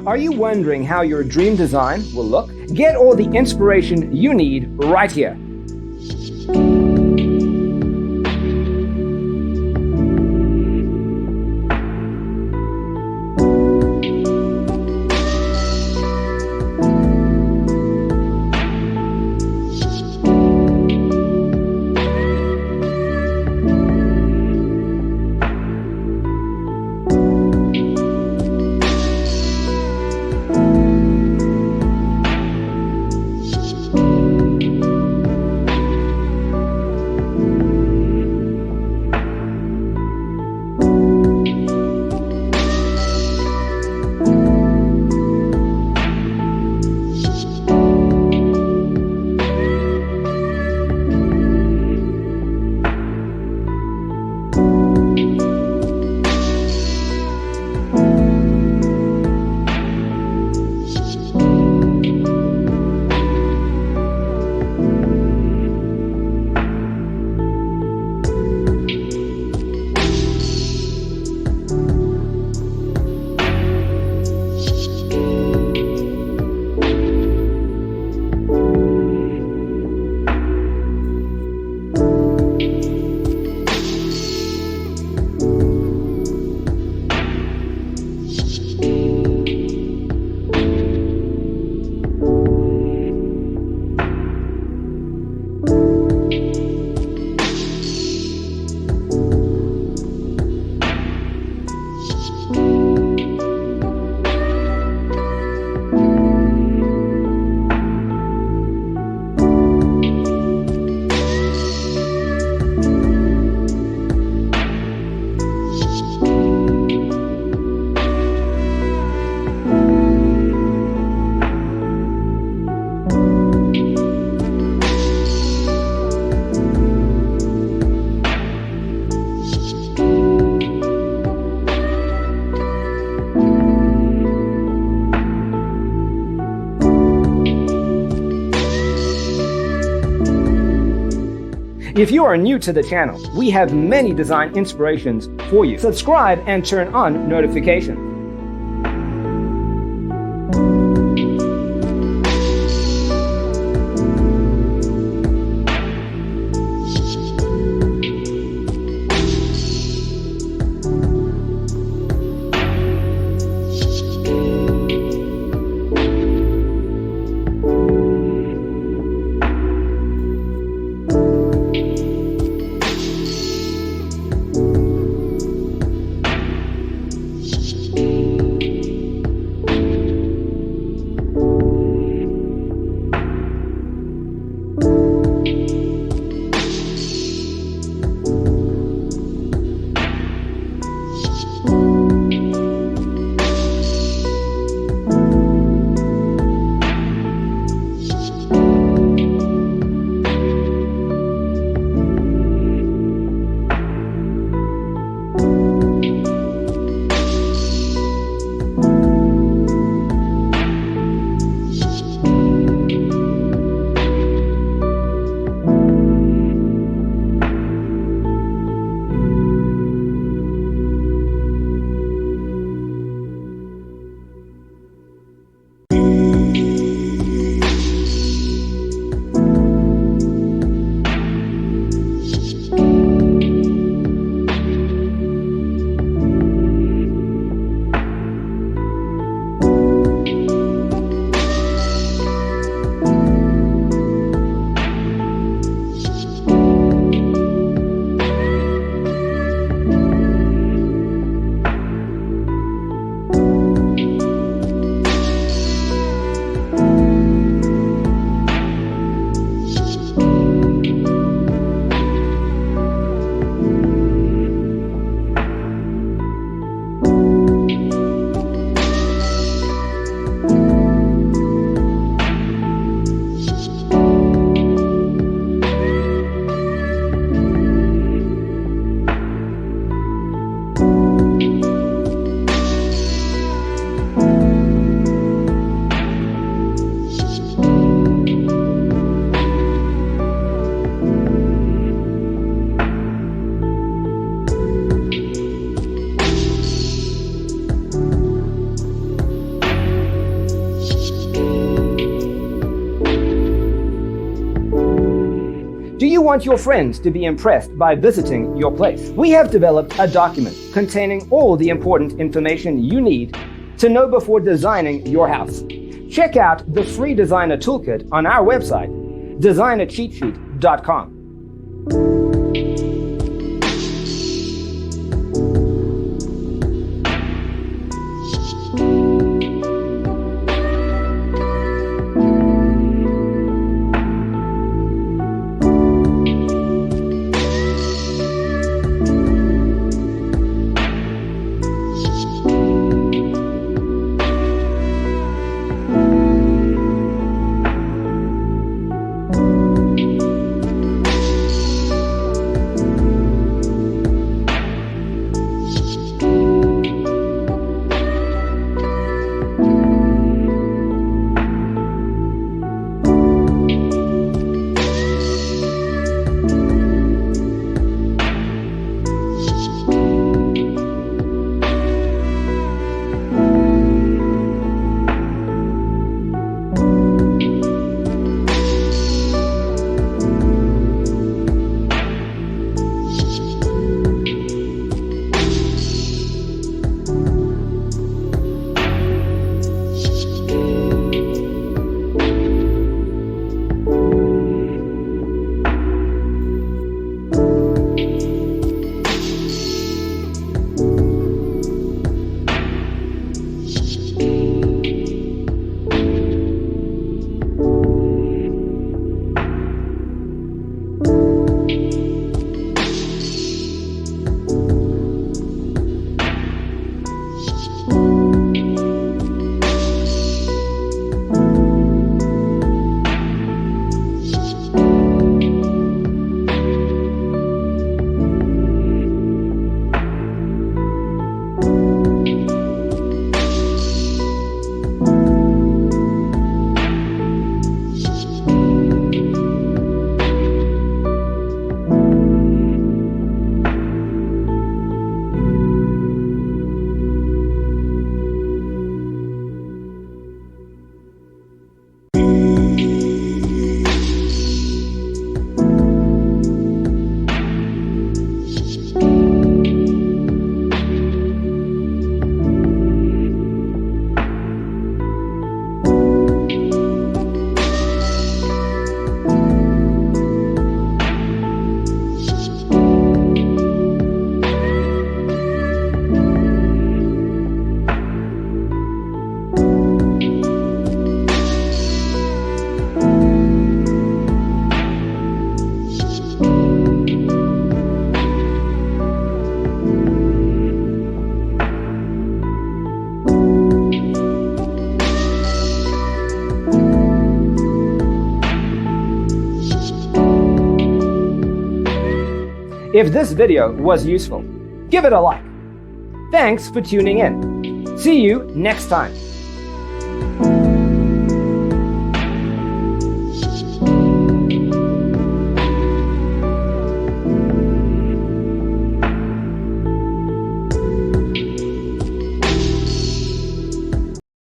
Are you wondering how your dream design will look? Get all the inspiration you need right here. If you are new to the channel, we have many design inspirations for you. Subscribe and turn on notifications. want your friends to be impressed by visiting your place. We have developed a document containing all the important information you need to know before designing your house. Check out the free designer toolkit on our website, designercheatsheet.com. If this video was useful, give it a like. Thanks for tuning in. See you next time.